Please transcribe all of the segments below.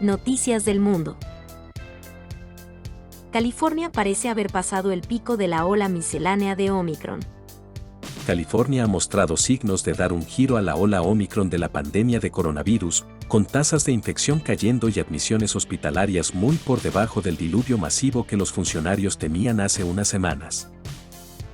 Noticias del mundo. California parece haber pasado el pico de la ola miscelánea de Omicron. California ha mostrado signos de dar un giro a la ola Omicron de la pandemia de coronavirus, con tasas de infección cayendo y admisiones hospitalarias muy por debajo del diluvio masivo que los funcionarios temían hace unas semanas.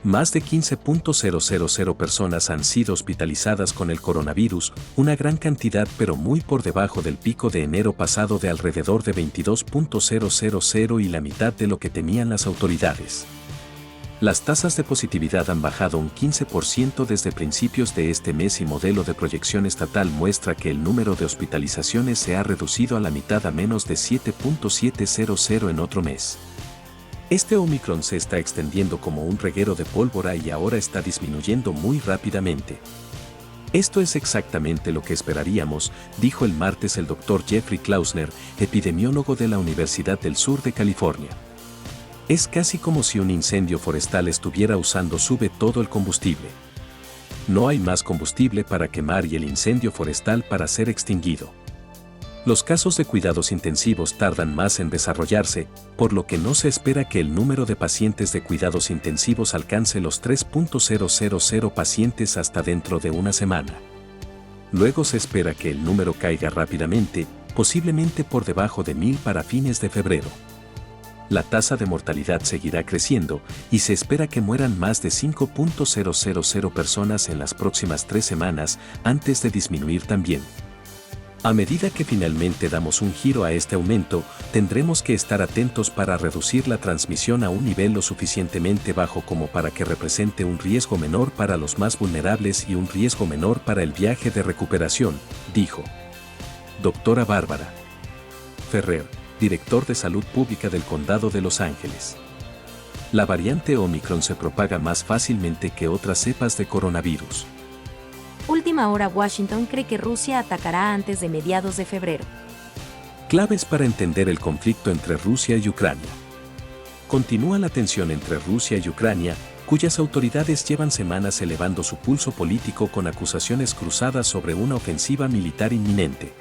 Más de 15.000 personas han sido hospitalizadas con el coronavirus, una gran cantidad pero muy por debajo del pico de enero pasado de alrededor de 22.000 y la mitad de lo que temían las autoridades. Las tasas de positividad han bajado un 15% desde principios de este mes y modelo de proyección estatal muestra que el número de hospitalizaciones se ha reducido a la mitad a menos de 7.700 en otro mes. Este Omicron se está extendiendo como un reguero de pólvora y ahora está disminuyendo muy rápidamente. Esto es exactamente lo que esperaríamos, dijo el martes el Dr. Jeffrey Klausner, epidemiólogo de la Universidad del Sur de California. Es casi como si un incendio forestal estuviera usando todo el combustible. No hay más combustible para quemar y el incendio forestal para ser extinguido. Los casos de cuidados intensivos tardan más en desarrollarse, por lo que no se espera que el número de pacientes de cuidados intensivos alcance los 3.000 pacientes hasta dentro de una semana. Luego se espera que el número caiga rápidamente, posiblemente por debajo de 1.000 para fines de febrero. La tasa de mortalidad seguirá creciendo y se espera que mueran más de 5.000 personas en las próximas 3 semanas antes de disminuir también. A medida que finalmente damos un giro a este aumento, tendremos que estar atentos para reducir la transmisión a un nivel lo suficientemente bajo como para que represente un riesgo menor para los más vulnerables y un riesgo menor para el viaje de recuperación, dijo. Doctora Bárbara Ferrer, director de Salud Pública del Condado de Los Ángeles. La variante Omicron se propaga más fácilmente que otras cepas de coronavirus. Última hora Washington cree que Rusia atacará antes de mediados de febrero. Claves para entender el conflicto entre Rusia y Ucrania. Continúa la tensión entre Rusia y Ucrania, cuyas autoridades llevan semanas elevando su pulso político con acusaciones cruzadas sobre una ofensiva militar inminente.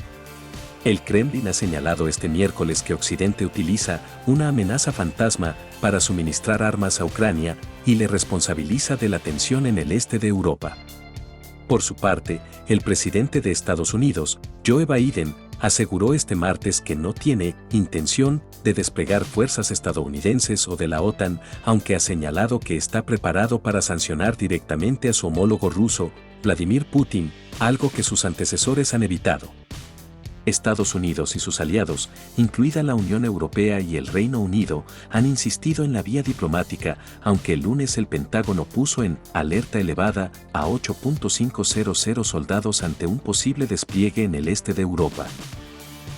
El Kremlin ha señalado este miércoles que Occidente utiliza una amenaza fantasma para suministrar armas a Ucrania y le responsabiliza de la tensión en el este de Europa. Por su parte, el presidente de Estados Unidos, Joe Biden, aseguró este martes que no tiene intención de desplegar fuerzas estadounidenses o de la OTAN, aunque ha señalado que está preparado para sancionar directamente a su homólogo ruso, Vladimir Putin, algo que sus antecesores han evitado. Estados Unidos y sus aliados, incluida la Unión Europea y el Reino Unido, han insistido en la vía diplomática, aunque el lunes el Pentágono puso en alerta elevada a 8.500 soldados ante un posible despliegue en el este de Europa.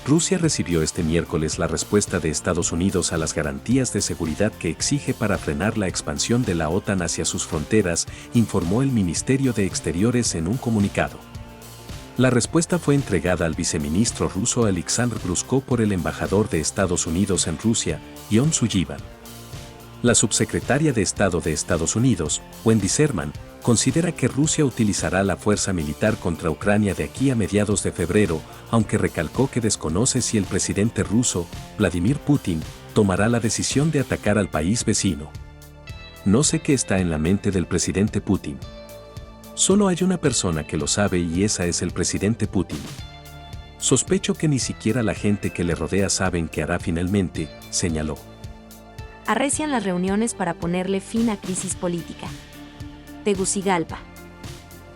Rusia recibió este miércoles la respuesta de Estados Unidos a las garantías de seguridad que exige para frenar la expansión de la OTAN hacia sus fronteras, informó el Ministerio de Exteriores en un comunicado. La respuesta fue entregada al viceministro ruso Alexander Grushko por el embajador de Estados Unidos en Rusia, Ion Sullivan. La subsecretaria de Estado de Estados Unidos, Wendy Sherman, considera que Rusia utilizará la fuerza militar contra Ucrania de aquí a mediados de febrero, aunque recalcó que desconoce si el presidente ruso, Vladimir Putin, tomará la decisión de atacar al país vecino. No sé qué está en la mente del presidente Putin. Solo hay una persona que lo sabe y esa es el presidente Putin. Sospecho que ni siquiera la gente que le rodea saben qué hará finalmente, señaló. Arrecian las reuniones para ponerle fin a crisis política. Tegucigalpa.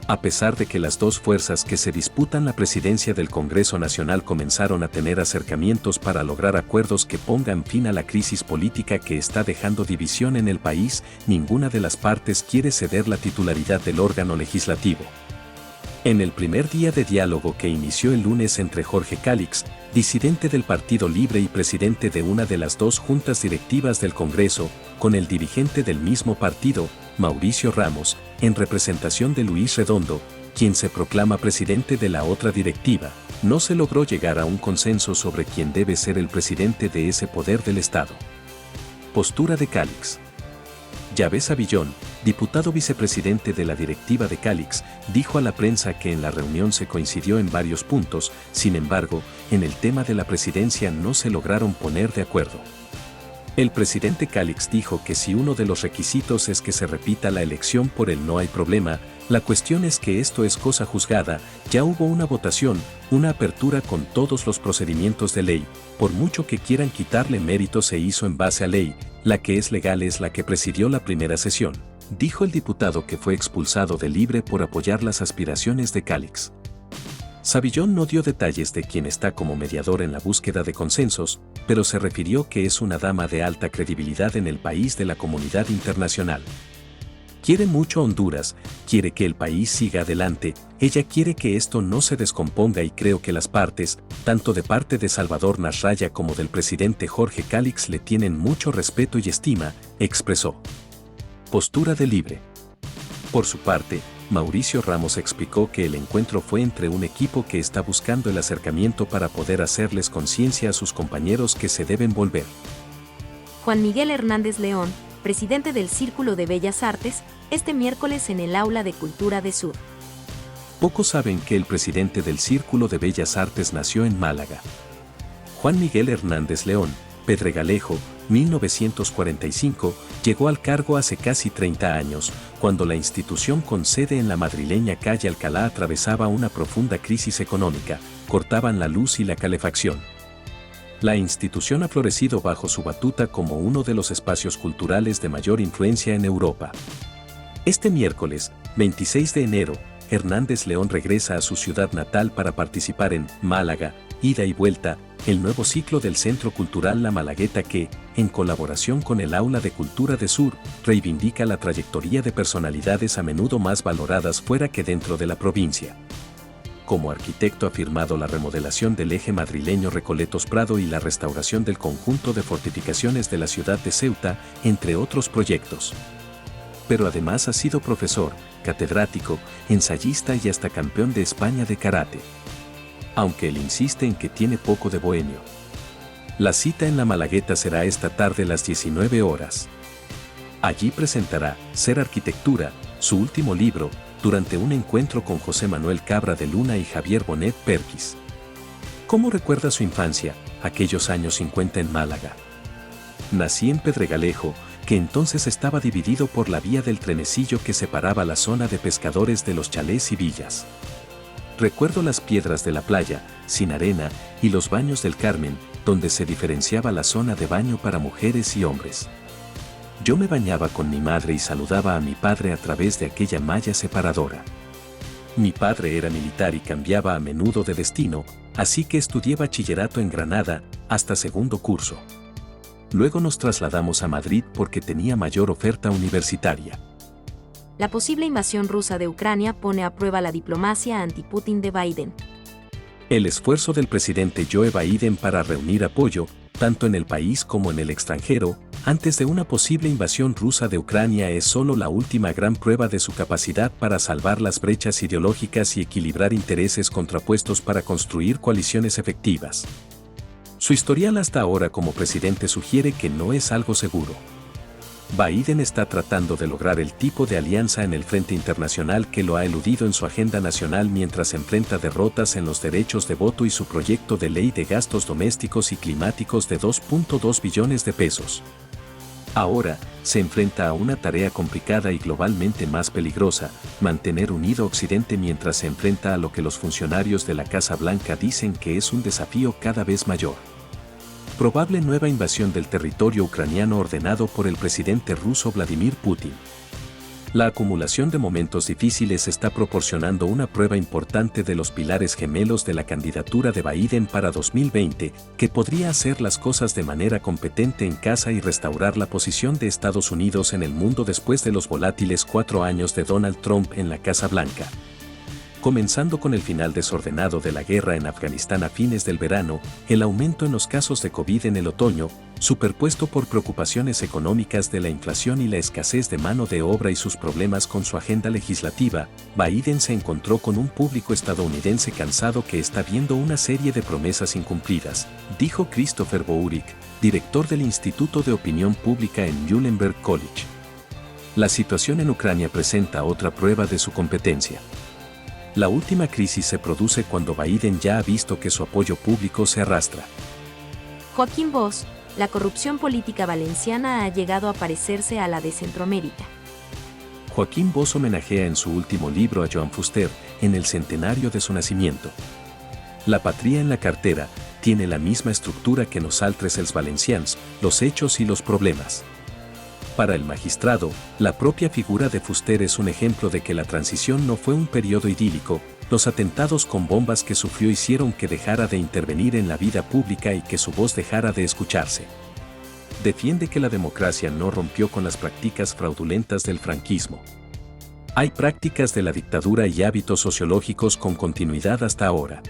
A pesar de que las dos fuerzas que se disputan la presidencia del Congreso Nacional comenzaron a tener acercamientos para lograr acuerdos que pongan fin a la crisis política que está dejando división en el país, ninguna de las partes quiere ceder la titularidad del órgano legislativo. En el primer día de diálogo que inició el lunes entre Jorge Calix, disidente del Partido Libre y presidente de una de las dos juntas directivas del Congreso, con el dirigente del mismo partido, Mauricio Ramos, en representación de Luis Redondo, quien se proclama presidente de la otra directiva, no se logró llegar a un consenso sobre quién debe ser el presidente de ese poder del Estado. Postura de Calix. Yves Avillón, diputado vicepresidente de la directiva de Calix, dijo a la prensa que en la reunión se coincidió en varios puntos, sin embargo, en el tema de la presidencia no se lograron poner de acuerdo. El presidente Calix dijo que si uno de los requisitos es que se repita la elección por él no hay problema, la cuestión es que esto es cosa juzgada, ya hubo una votación, una apertura con todos los procedimientos de ley, por mucho que quieran quitarle mérito se hizo en base a ley, la que es legal es la que presidió la primera sesión, dijo el diputado que fue expulsado de Libre por apoyar las aspiraciones de Calix. Savillón no dio detalles de quién está como mediador en la búsqueda de consensos, pero se refirió que es una dama de alta credibilidad en el país de la comunidad internacional. Quiere mucho a Honduras, quiere que el país siga adelante, ella quiere que esto no se descomponga y creo que las partes, tanto de parte de Salvador Nasralla como del presidente Jorge Calix le tienen mucho respeto y estima, expresó. Postura de Libre. Por su parte, Mauricio Ramos explicó que el encuentro fue entre un equipo que está buscando el acercamiento para poder hacerles conciencia a sus compañeros que se deben volver. Juan Miguel Hernández León, presidente del Círculo de Bellas Artes, este miércoles en el Aula de Cultura de Sur. Pocos saben que el presidente del Círculo de Bellas Artes nació en Málaga. Juan Miguel Hernández León, Pedregalejo, 1945, llegó al cargo hace casi 30 años, cuando la institución con sede en la madrileña calle Alcalá atravesaba una profunda crisis económica, cortaban la luz y la calefacción. La institución ha florecido bajo su batuta como uno de los espacios culturales de mayor influencia en Europa. Este miércoles, 26 de enero, Hernández León regresa a su ciudad natal para participar en Málaga, Ida y Vuelta, el nuevo ciclo del Centro Cultural La Malagueta que, en colaboración con el Aula de Cultura de Sur, reivindica la trayectoria de personalidades a menudo más valoradas fuera que dentro de la provincia. Como arquitecto ha firmado la remodelación del eje madrileño Recoletos Prado y la restauración del conjunto de fortificaciones de la ciudad de Ceuta, entre otros proyectos. Pero además ha sido profesor, catedrático, ensayista y hasta campeón de España de karate. Aunque él insiste en que tiene poco de bohemio. La cita en La Malagueta será esta tarde a las 19 horas. Allí presentará Ser Arquitectura, su último libro, durante un encuentro con José Manuel Cabra de Luna y Javier Bonet Perquis. ¿Cómo recuerda su infancia, aquellos años 50 en Málaga? Nací en Pedregalejo, que entonces estaba dividido por la vía del trenecillo que separaba la zona de pescadores de los chalés y villas. Recuerdo las piedras de la playa, sin arena, y los baños del Carmen, donde se diferenciaba la zona de baño para mujeres y hombres. Yo me bañaba con mi madre y saludaba a mi padre a través de aquella malla separadora. Mi padre era militar y cambiaba a menudo de destino, así que estudié bachillerato en Granada, hasta segundo curso. Luego nos trasladamos a Madrid porque tenía mayor oferta universitaria. La posible invasión rusa de Ucrania pone a prueba la diplomacia anti-Putin de Biden. El esfuerzo del presidente Joe Biden para reunir apoyo, tanto en el país como en el extranjero, antes de una posible invasión rusa de Ucrania es solo la última gran prueba de su capacidad para salvar las brechas ideológicas y equilibrar intereses contrapuestos para construir coaliciones efectivas. Su historial hasta ahora como presidente sugiere que no es algo seguro. Biden está tratando de lograr el tipo de alianza en el frente internacional que lo ha eludido en su agenda nacional mientras enfrenta derrotas en los derechos de voto y su proyecto de ley de gastos domésticos y climáticos de 2.2 billones de pesos. Ahora, se enfrenta a una tarea complicada y globalmente más peligrosa, mantener unido Occidente mientras se enfrenta a lo que los funcionarios de la Casa Blanca dicen que es un desafío cada vez mayor. Probable nueva invasión del territorio ucraniano ordenado por el presidente ruso Vladimir Putin. La acumulación de momentos difíciles está proporcionando una prueba importante de los pilares gemelos de la candidatura de Biden para 2020, que podría hacer las cosas de manera competente en casa y restaurar la posición de Estados Unidos en el mundo después de los volátiles 4 años de Donald Trump en la Casa Blanca. Comenzando con el final desordenado de la guerra en Afganistán a fines del verano, el aumento en los casos de COVID en el otoño, superpuesto por preocupaciones económicas de la inflación y la escasez de mano de obra y sus problemas con su agenda legislativa, Biden se encontró con un público estadounidense cansado que está viendo una serie de promesas incumplidas, dijo Christopher Bourik, director del Instituto de Opinión Pública en Muhlenberg College. La situación en Ucrania presenta otra prueba de su competencia. La última crisis se produce cuando Biden ya ha visto que su apoyo público se arrastra. Joaquín Bosch, la corrupción política valenciana ha llegado a parecerse a la de Centroamérica. Joaquín Bosch homenajea en su último libro a Joan Fuster, en el centenario de su nacimiento. La patria en la cartera tiene la misma estructura que nosaltres els valencians, los hechos y los problemas. Para el magistrado, la propia figura de Fuster es un ejemplo de que la transición no fue un periodo idílico, los atentados con bombas que sufrió hicieron que dejara de intervenir en la vida pública y que su voz dejara de escucharse. Defiende que la democracia no rompió con las prácticas fraudulentas del franquismo. Hay prácticas de la dictadura y hábitos sociológicos con continuidad hasta ahora.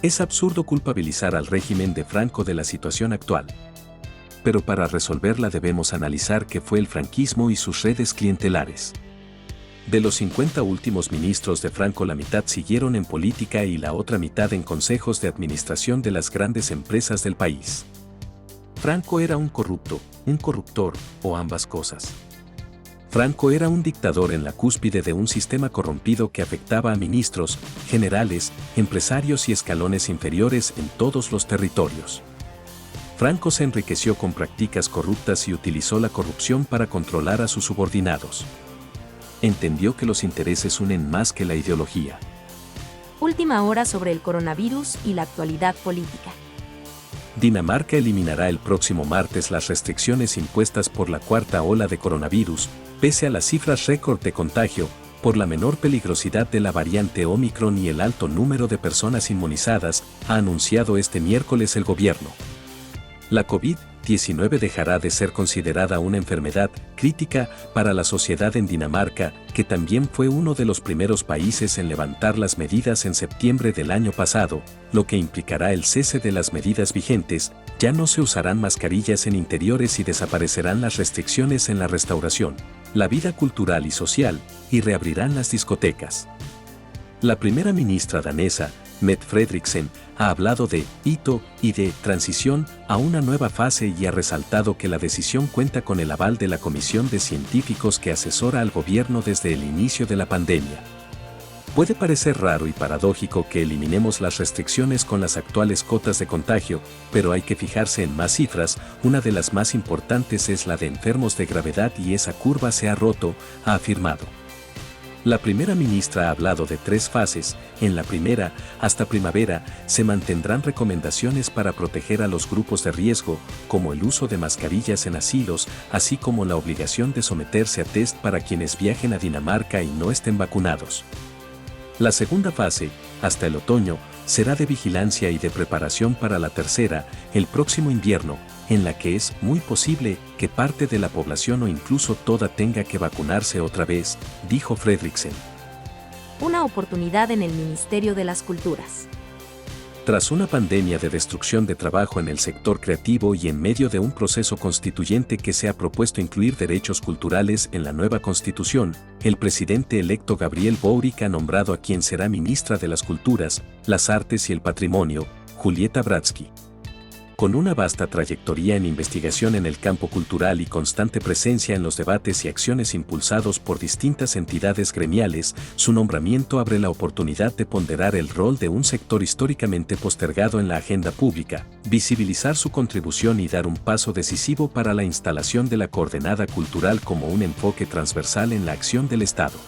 Es absurdo culpabilizar al régimen de Franco de la situación actual. Pero para resolverla debemos analizar qué fue el franquismo y sus redes clientelares. De los 50 últimos ministros de Franco, la mitad siguieron en política y la otra mitad en consejos de administración de las grandes empresas del país. Franco era un corrupto, un corruptor, o ambas cosas. Franco era un dictador en la cúspide de un sistema corrompido que afectaba a ministros, generales, empresarios y escalones inferiores en todos los territorios. Franco se enriqueció con prácticas corruptas y utilizó la corrupción para controlar a sus subordinados. Entendió que los intereses unen más que la ideología. Última hora sobre el coronavirus y la actualidad política. Dinamarca eliminará el próximo martes las restricciones impuestas por la cuarta ola de coronavirus, pese a las cifras récord de contagio, por la menor peligrosidad de la variante Omicron y el alto número de personas inmunizadas, ha anunciado este miércoles el gobierno. La COVID-19 dejará de ser considerada una enfermedad crítica para la sociedad en Dinamarca, que también fue uno de los primeros países en levantar las medidas en septiembre del año pasado, lo que implicará el cese de las medidas vigentes. Ya no se usarán mascarillas en interiores y desaparecerán las restricciones en la restauración, la vida cultural y social, y reabrirán las discotecas. La primera ministra danesa, Mette Frederiksen, ha hablado de hito y de transición a una nueva fase y ha resaltado que la decisión cuenta con el aval de la Comisión de Científicos que asesora al gobierno desde el inicio de la pandemia. Puede parecer raro y paradójico que eliminemos las restricciones con las actuales cotas de contagio, pero hay que fijarse en más cifras. Una de las más importantes es la de enfermos de gravedad y esa curva se ha roto, ha afirmado. La primera ministra ha hablado de 3 fases. En la primera, hasta primavera, se mantendrán recomendaciones para proteger a los grupos de riesgo, como el uso de mascarillas en asilos, así como la obligación de someterse a test para quienes viajen a Dinamarca y no estén vacunados. La segunda fase, hasta el otoño, será de vigilancia y de preparación para la tercera, el próximo invierno, en la que es muy posible que parte de la población o incluso toda tenga que vacunarse otra vez, dijo Frederiksen. Una oportunidad en el Ministerio de las Culturas. Tras una pandemia de destrucción de trabajo en el sector creativo y en medio de un proceso constituyente que se ha propuesto incluir derechos culturales en la nueva constitución, el presidente electo Gabriel Boric ha nombrado a quien será ministra de las Culturas, las Artes y el Patrimonio, Julieta Bratsky. Con una vasta trayectoria en investigación en el campo cultural y constante presencia en los debates y acciones impulsados por distintas entidades gremiales, su nombramiento abre la oportunidad de ponderar el rol de un sector históricamente postergado en la agenda pública, visibilizar su contribución y dar un paso decisivo para la instalación de la coordenada cultural como un enfoque transversal en la acción del Estado.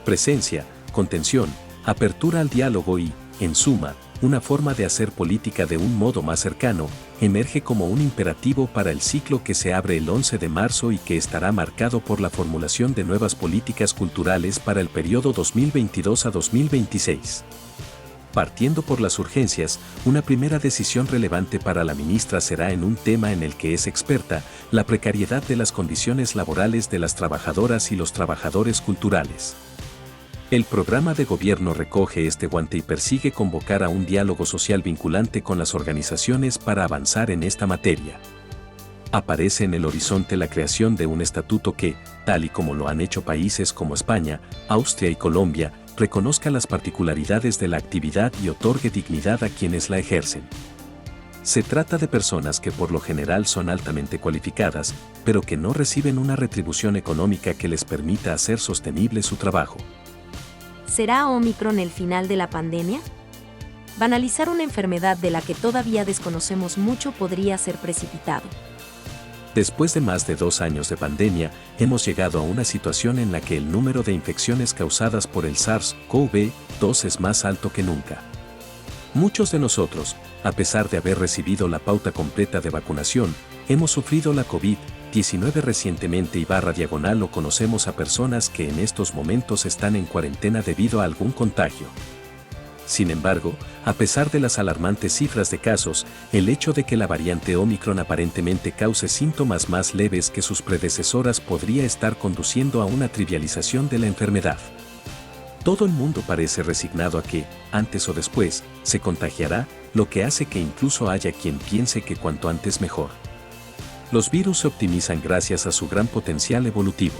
Presencia, contención, apertura al diálogo y, en suma, una forma de hacer política de un modo más cercano, emerge como un imperativo para el ciclo que se abre el 11 de marzo y que estará marcado por la formulación de nuevas políticas culturales para el periodo 2022 a 2026. Partiendo por las urgencias, una primera decisión relevante para la ministra será en un tema en el que es experta, la precariedad de las condiciones laborales de las trabajadoras y los trabajadores culturales. El programa de gobierno recoge este guante y persigue convocar a un diálogo social vinculante con las organizaciones para avanzar en esta materia. Aparece en el horizonte la creación de un estatuto que, tal y como lo han hecho países como España, Austria y Colombia, reconozca las particularidades de la actividad y otorgue dignidad a quienes la ejercen. Se trata de personas que por lo general son altamente cualificadas, pero que no reciben una retribución económica que les permita hacer sostenible su trabajo. ¿Será Omicron el final de la pandemia? Banalizar una enfermedad de la que todavía desconocemos mucho podría ser precipitado. Después de más de 2 años de pandemia, hemos llegado a una situación en la que el número de infecciones causadas por el SARS-CoV-2 es más alto que nunca. Muchos de nosotros, a pesar de haber recibido la pauta completa de vacunación, hemos sufrido la COVID-19 recientemente y / o conocemos a personas que en estos momentos están en cuarentena debido a algún contagio. Sin embargo, a pesar de las alarmantes cifras de casos, el hecho de que la variante Omicron aparentemente cause síntomas más leves que sus predecesoras podría estar conduciendo a una trivialización de la enfermedad. Todo el mundo parece resignado a que, antes o después, se contagiará, lo que hace que incluso haya quien piense que cuanto antes mejor. Los virus se optimizan gracias a su gran potencial evolutivo.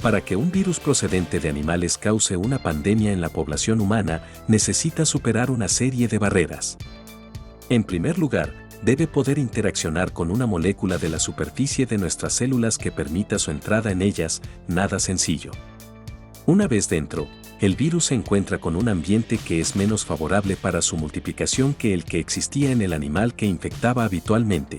Para que un virus procedente de animales cause una pandemia en la población humana, necesita superar una serie de barreras. En primer lugar, debe poder interaccionar con una molécula de la superficie de nuestras células que permita su entrada en ellas, nada sencillo. Una vez dentro, el virus se encuentra con un ambiente que es menos favorable para su multiplicación que el que existía en el animal que infectaba habitualmente.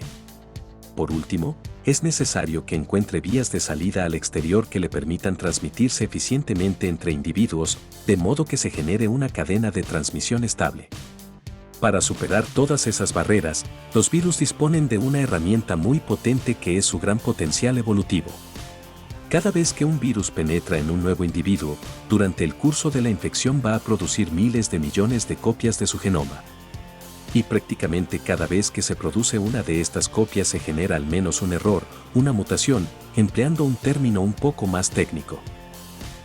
Por último, es necesario que encuentre vías de salida al exterior que le permitan transmitirse eficientemente entre individuos, de modo que se genere una cadena de transmisión estable. Para superar todas esas barreras, los virus disponen de una herramienta muy potente que es su gran potencial evolutivo. Cada vez que un virus penetra en un nuevo individuo, durante el curso de la infección va a producir miles de millones de copias de su genoma. Y prácticamente cada vez que se produce una de estas copias se genera al menos un error, una mutación, empleando un término un poco más técnico.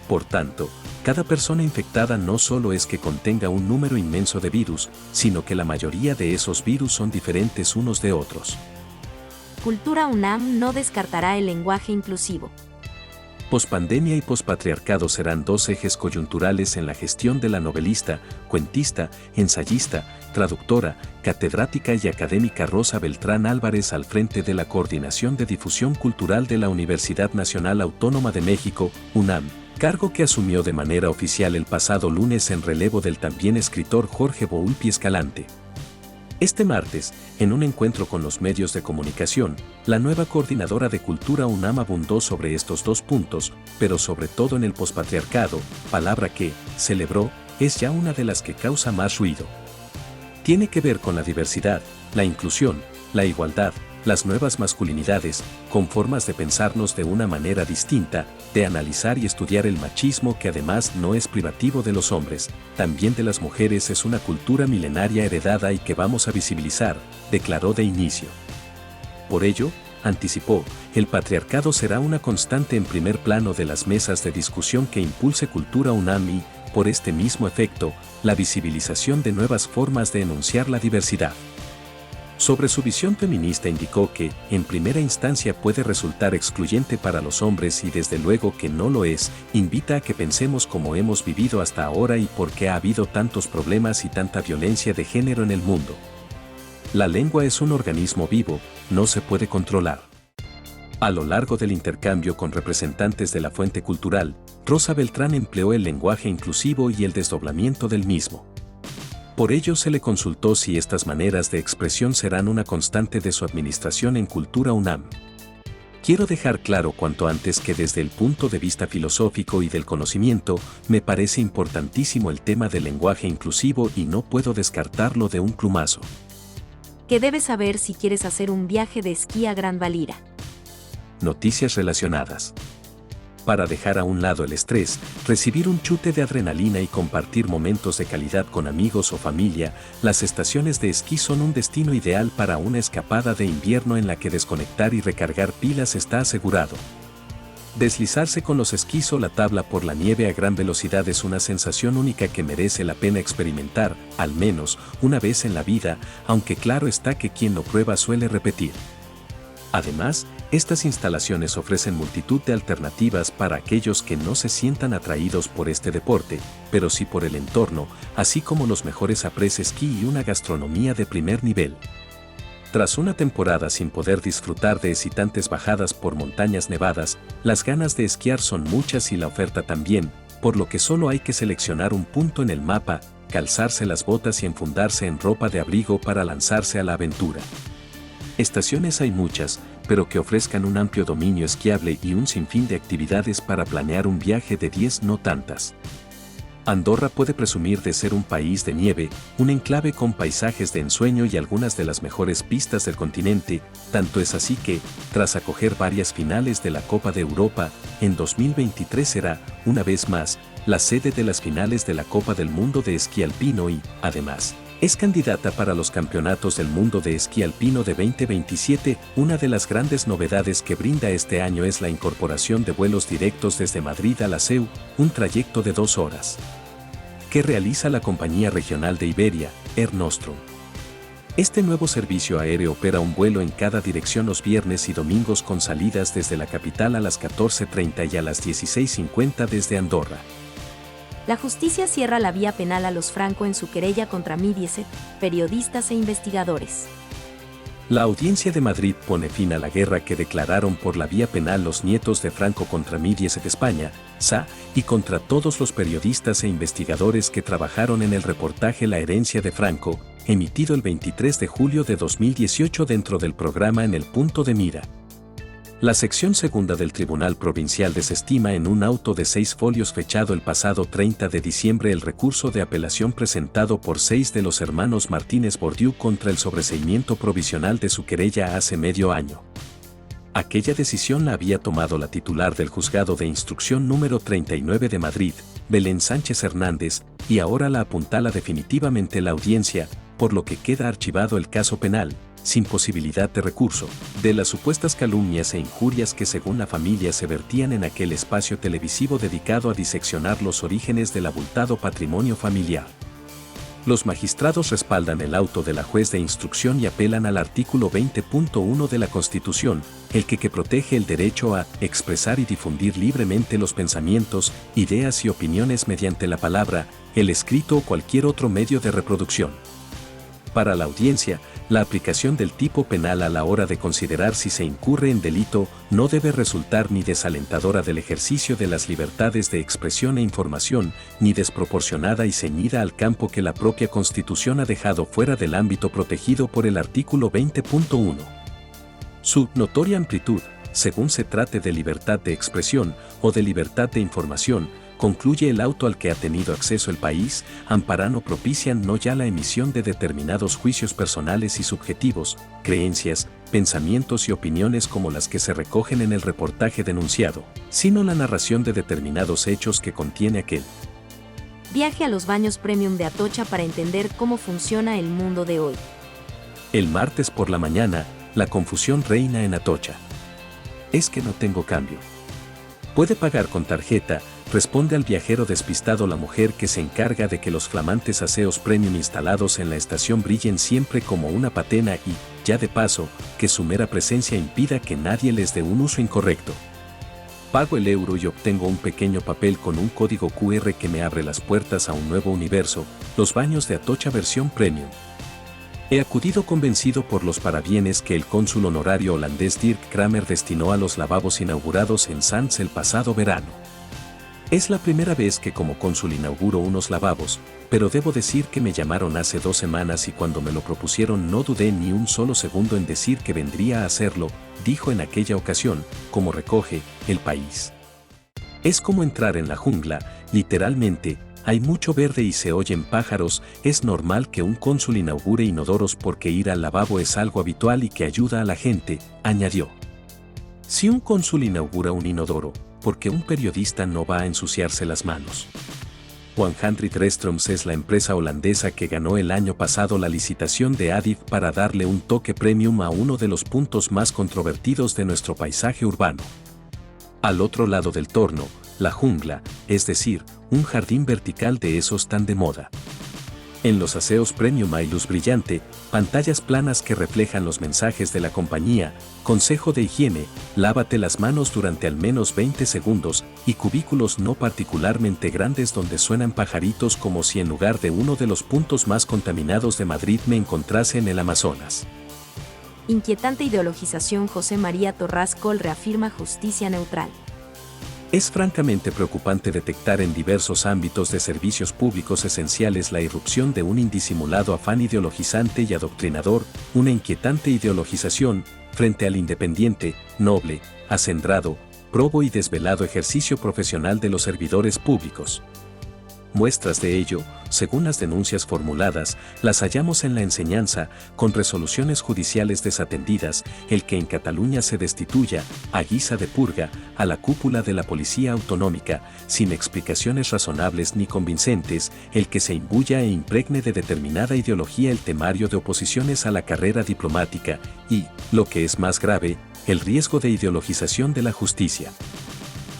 Por tanto, cada persona infectada no solo es que contenga un número inmenso de virus, sino que la mayoría de esos virus son diferentes unos de otros. Cultura UNAM no descartará el lenguaje inclusivo. Pospandemia y pospatriarcado serán dos ejes coyunturales en la gestión de la novelista, cuentista, ensayista, traductora, catedrática y académica Rosa Beltrán Álvarez al frente de la Coordinación de Difusión Cultural de la Universidad Nacional Autónoma de México, UNAM, cargo que asumió de manera oficial el pasado lunes en relevo del también escritor Jorge Volpi Escalante. Este martes, en un encuentro con los medios de comunicación, la nueva coordinadora de Cultura UNAM abundó sobre estos dos puntos, pero sobre todo en el pospatriarcado, palabra que, celebró, es ya una de las que causa más ruido. Tiene que ver con la diversidad, la inclusión, la igualdad, las nuevas masculinidades, con formas de pensarnos de una manera distinta, de analizar y estudiar el machismo que además no es privativo de los hombres, también de las mujeres, es una cultura milenaria heredada y que vamos a visibilizar, declaró de inicio. Por ello, anticipó, el patriarcado será una constante en primer plano de las mesas de discusión que impulse Cultura UNAM y, por este mismo efecto, la visibilización de nuevas formas de enunciar la diversidad. Sobre su visión feminista indicó que, en primera instancia puede resultar excluyente para los hombres y desde luego que no lo es, invita a que pensemos cómo hemos vivido hasta ahora y por qué ha habido tantos problemas y tanta violencia de género en el mundo. La lengua es un organismo vivo, no se puede controlar. A lo largo del intercambio con representantes de la fuente cultural, Rosa Beltrán empleó el lenguaje inclusivo y el desdoblamiento del mismo. Por ello se le consultó si estas maneras de expresión serán una constante de su administración en Cultura UNAM. Quiero dejar claro cuanto antes que desde el punto de vista filosófico y del conocimiento, me parece importantísimo el tema del lenguaje inclusivo y no puedo descartarlo de un plumazo. ¿Qué debes saber si quieres hacer un viaje de esquí a Gran Valira? Noticias relacionadas. Para dejar a un lado el estrés, recibir un chute de adrenalina y compartir momentos de calidad con amigos o familia, las estaciones de esquí son un destino ideal para una escapada de invierno en la que desconectar y recargar pilas está asegurado. Deslizarse con los esquís o la tabla por la nieve a gran velocidad es una sensación única que merece la pena experimentar, al menos, una vez en la vida, aunque claro está que quien lo prueba suele repetir. Además, estas instalaciones ofrecen multitud de alternativas para aquellos que no se sientan atraídos por este deporte, pero sí por el entorno, así como los mejores après-ski y una gastronomía de primer nivel. Tras una temporada sin poder disfrutar de excitantes bajadas por montañas nevadas, las ganas de esquiar son muchas y la oferta también, por lo que solo hay que seleccionar un punto en el mapa, calzarse las botas y enfundarse en ropa de abrigo para lanzarse a la aventura. Estaciones hay muchas, pero que ofrezcan un amplio dominio esquiable y un sinfín de actividades para planear un viaje de 10 no tantas. Andorra puede presumir de ser un país de nieve, un enclave con paisajes de ensueño y algunas de las mejores pistas del continente, tanto es así que, tras acoger varias finales de la Copa de Europa, en 2023 será, una vez más, la sede de las finales de la Copa del Mundo de Esquí Alpino y, además, es candidata para los Campeonatos del Mundo de Esquí Alpino de 2027. Una de las grandes novedades que brinda este año es la incorporación de vuelos directos desde Madrid a la SEU, un trayecto de 2 horas, que realiza la compañía regional de Iberia, Air Nostrum. Este nuevo servicio aéreo opera un vuelo en cada dirección los viernes y domingos con salidas desde la capital a las 14:30 y a las 16:50 desde Andorra. La justicia cierra la vía penal a los Franco en su querella contra Mediaset, periodistas e investigadores. La Audiencia de Madrid pone fin a la guerra que declararon por la vía penal los nietos de Franco contra Mediaset España, SA, y contra todos los periodistas e investigadores que trabajaron en el reportaje La herencia de Franco, emitido el 23 de julio de 2018 dentro del programa En el punto de mira. La sección segunda del Tribunal Provincial desestima en un auto de 6 folios fechado el pasado 30 de diciembre el recurso de apelación presentado por 6 de los hermanos Martínez Bordiú contra el sobreseimiento provisional de su querella hace medio año. Aquella decisión la había tomado la titular del Juzgado de Instrucción número 39 de Madrid, Belén Sánchez Hernández, y ahora la apuntala definitivamente la audiencia, por lo que queda archivado el caso penal, sin posibilidad de recurso, de las supuestas calumnias e injurias que según la familia se vertían en aquel espacio televisivo dedicado a diseccionar los orígenes del abultado patrimonio familiar. Los magistrados respaldan el auto de la juez de instrucción y apelan al artículo 20.1 de la Constitución, el que protege el derecho a expresar y difundir libremente los pensamientos, ideas y opiniones mediante la palabra, el escrito o cualquier otro medio de reproducción. Para la audiencia, la aplicación del tipo penal a la hora de considerar si se incurre en delito no debe resultar ni desalentadora del ejercicio de las libertades de expresión e información, ni desproporcionada y ceñida al campo que la propia Constitución ha dejado fuera del ámbito protegido por el artículo 20.1. Su notoria amplitud, según se trate de libertad de expresión o de libertad de información, concluye el auto al que ha tenido acceso el país, amparan o propician no ya la emisión de determinados juicios personales y subjetivos, creencias, pensamientos y opiniones como las que se recogen en el reportaje denunciado, sino la narración de determinados hechos que contiene aquel. Viaje a los baños premium de Atocha para entender cómo funciona el mundo de hoy. El martes por la mañana, la confusión reina en Atocha. Es que no tengo cambio. ¿Puede pagar con tarjeta?, responde al viajero despistado la mujer que se encarga de que los flamantes aseos premium instalados en la estación brillen siempre como una patena y, ya de paso, que su mera presencia impida que nadie les dé un uso incorrecto. Pago el euro y obtengo un pequeño papel con un código QR que me abre las puertas a un nuevo universo, los baños de Atocha versión premium. He acudido convencido por los parabienes que el cónsul honorario holandés Dirk Kramer destinó a los lavabos inaugurados en Sands el pasado verano. Es la primera vez que como cónsul inauguro unos lavabos, pero debo decir que me llamaron hace 2 semanas y cuando me lo propusieron no dudé ni un solo segundo en decir que vendría a hacerlo, dijo en aquella ocasión, como recoge El País. Es como entrar en la jungla, literalmente, hay mucho verde y se oyen pájaros, es normal que un cónsul inaugure inodoros porque ir al lavabo es algo habitual y que ayuda a la gente, añadió. Si un cónsul inaugura un inodoro, ¿por qué un periodista no va a ensuciarse las manos? 100 Restrooms es la empresa holandesa que ganó el año pasado la licitación de Adif para darle un toque premium a uno de los puntos más controvertidos de nuestro paisaje urbano. Al otro lado del torno, la jungla, es decir, un jardín vertical de esos tan de moda. En los aseos premium hay luz brillante, pantallas planas que reflejan los mensajes de la compañía, consejo de higiene, lávate las manos durante al menos 20 segundos, y cubículos no particularmente grandes donde suenan pajaritos como si en lugar de uno de los puntos más contaminados de Madrid me encontrase en el Amazonas. Inquietante ideologización. José María Torras Col reafirma justicia neutral. Es francamente preocupante detectar en diversos ámbitos de servicios públicos esenciales la irrupción de un indisimulado afán ideologizante y adoctrinador, una inquietante ideologización, frente al independiente, noble, acendrado, probo y desvelado ejercicio profesional de los servidores públicos. Muestras de ello, según las denuncias formuladas, las hallamos en la enseñanza, con resoluciones judiciales desatendidas, el que en Cataluña se destituya, a guisa de purga, a la cúpula de la Policía Autonómica, sin explicaciones razonables ni convincentes, el que se imbuya e impregne de determinada ideología el temario de oposiciones a la carrera diplomática, y, lo que es más grave, el riesgo de ideologización de la justicia.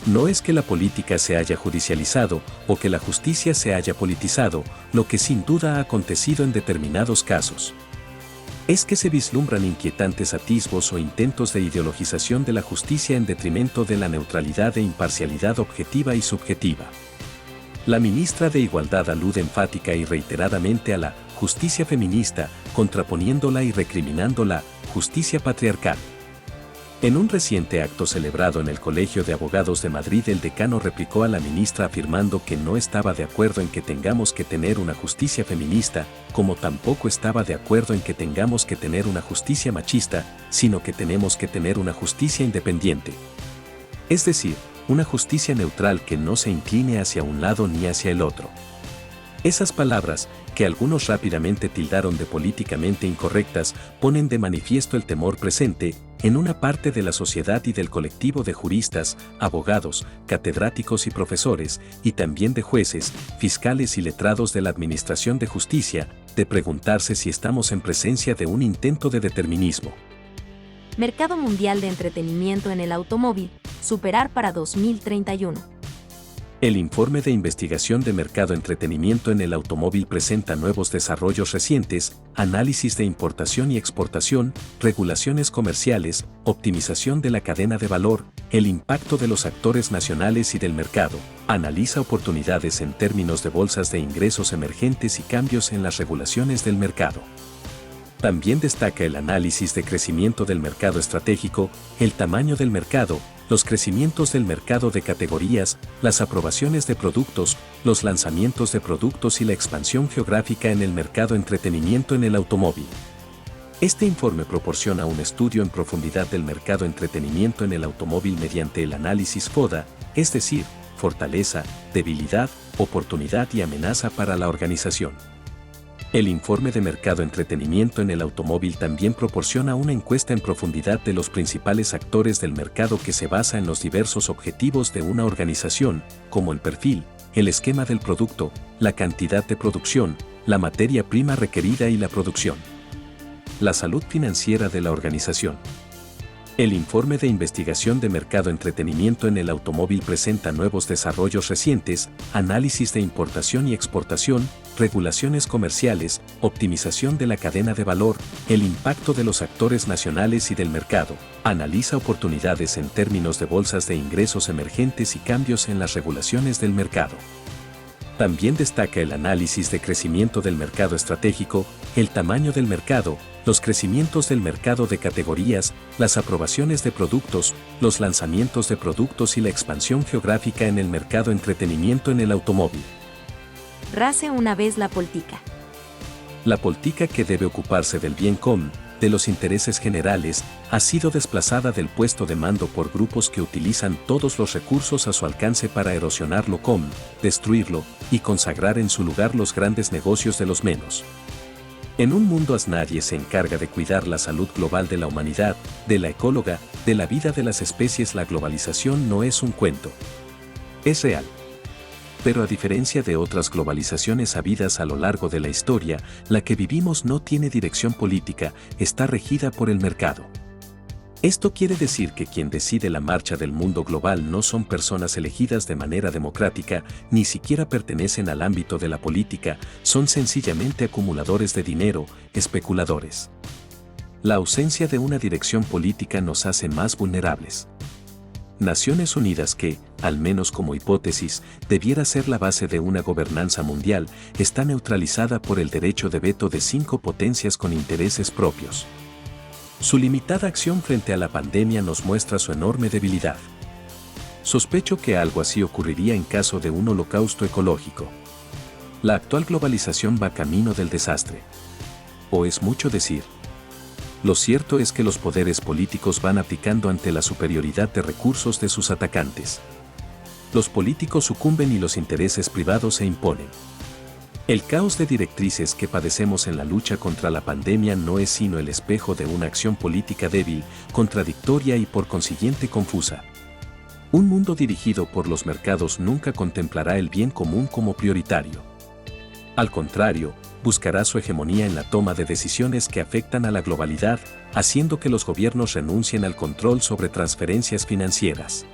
No es que la política se haya judicializado o que la justicia se haya politizado, lo que sin duda ha acontecido en determinados casos. Es que se vislumbran inquietantes atisbos o intentos de ideologización de la justicia en detrimento de la neutralidad e imparcialidad objetiva y subjetiva. La ministra de Igualdad alude enfática y reiteradamente a la justicia feminista, contraponiéndola y recriminando la justicia patriarcal. En un reciente acto celebrado en el Colegio de Abogados de Madrid, el decano replicó a la ministra afirmando que no estaba de acuerdo en que tengamos que tener una justicia feminista, como tampoco estaba de acuerdo en que tengamos que tener una justicia machista, sino que tenemos que tener una justicia independiente. Es decir, una justicia neutral que no se incline hacia un lado ni hacia el otro. Esas palabras, que algunos rápidamente tildaron de políticamente incorrectas, ponen de manifiesto el temor presente en una parte de la sociedad y del colectivo de juristas, abogados, catedráticos y profesores, y también de jueces, fiscales y letrados de la Administración de Justicia, de preguntarse si estamos en presencia de un intento de determinismo. Mercado mundial de entretenimiento en el automóvil, superar para 2031. El informe de investigación de mercado entretenimiento en el automóvil presenta nuevos desarrollos recientes, análisis de importación y exportación, regulaciones comerciales, optimización de la cadena de valor, el impacto de los actores nacionales y del mercado, analiza oportunidades en términos de bolsas de ingresos emergentes y cambios en las regulaciones del mercado. También destaca el análisis de crecimiento del mercado estratégico, el tamaño del mercado, los crecimientos del mercado de categorías, las aprobaciones de productos, los lanzamientos de productos y la expansión geográfica en el mercado entretenimiento en el automóvil. Este informe proporciona un estudio en profundidad del mercado entretenimiento en el automóvil mediante el análisis FODA, es decir, fortaleza, debilidad, oportunidad y amenaza para la organización. El informe de mercado entretenimiento en el automóvil también proporciona una encuesta en profundidad de los principales actores del mercado que se basa en los diversos objetivos de una organización, como el perfil, el esquema del producto, la cantidad de producción, la materia prima requerida y la producción. La salud financiera de la organización. El informe de investigación de mercado entretenimiento en el automóvil presenta nuevos desarrollos recientes, análisis de importación y exportación, regulaciones comerciales, optimización de la cadena de valor, el impacto de los actores nacionales y del mercado, analiza oportunidades en términos de bolsas de ingresos emergentes y cambios en las regulaciones del mercado. También destaca el análisis de crecimiento del mercado estratégico, el tamaño del mercado, los crecimientos del mercado de categorías, las aprobaciones de productos, los lanzamientos de productos y la expansión geográfica en el mercado entretenimiento en el automóvil. Rase una vez la política. La política que debe ocuparse del bien común, de los intereses generales, ha sido desplazada del puesto de mando por grupos que utilizan todos los recursos a su alcance para erosionar lo común, destruirlo y consagrar en su lugar los grandes negocios de los menos. En un mundo nadie se encarga de cuidar la salud global de la humanidad, de la ecóloga, de la vida de las especies. La globalización no es un cuento. Es real. Pero a diferencia de otras globalizaciones habidas a lo largo de la historia, la que vivimos no tiene dirección política, está regida por el mercado. Esto quiere decir que quien decide la marcha del mundo global no son personas elegidas de manera democrática, ni siquiera pertenecen al ámbito de la política, son sencillamente acumuladores de dinero, especuladores. La ausencia de una dirección política nos hace más vulnerables. Naciones Unidas, que, al menos como hipótesis, debiera ser la base de una gobernanza mundial, está neutralizada por el derecho de veto de 5 potencias con intereses propios. Su limitada acción frente a la pandemia nos muestra su enorme debilidad. Sospecho que algo así ocurriría en caso de un holocausto ecológico. La actual globalización va camino del desastre. ¿O es mucho decir? Lo cierto es que los poderes políticos van abdicando ante la superioridad de recursos de sus atacantes. Los políticos sucumben y los intereses privados se imponen. El caos de directrices que padecemos en la lucha contra la pandemia no es sino el espejo de una acción política débil, contradictoria y por consiguiente confusa. Un mundo dirigido por los mercados nunca contemplará el bien común como prioritario. Al contrario, buscará su hegemonía en la toma de decisiones que afectan a la globalidad, haciendo que los gobiernos renuncien al control sobre transferencias financieras.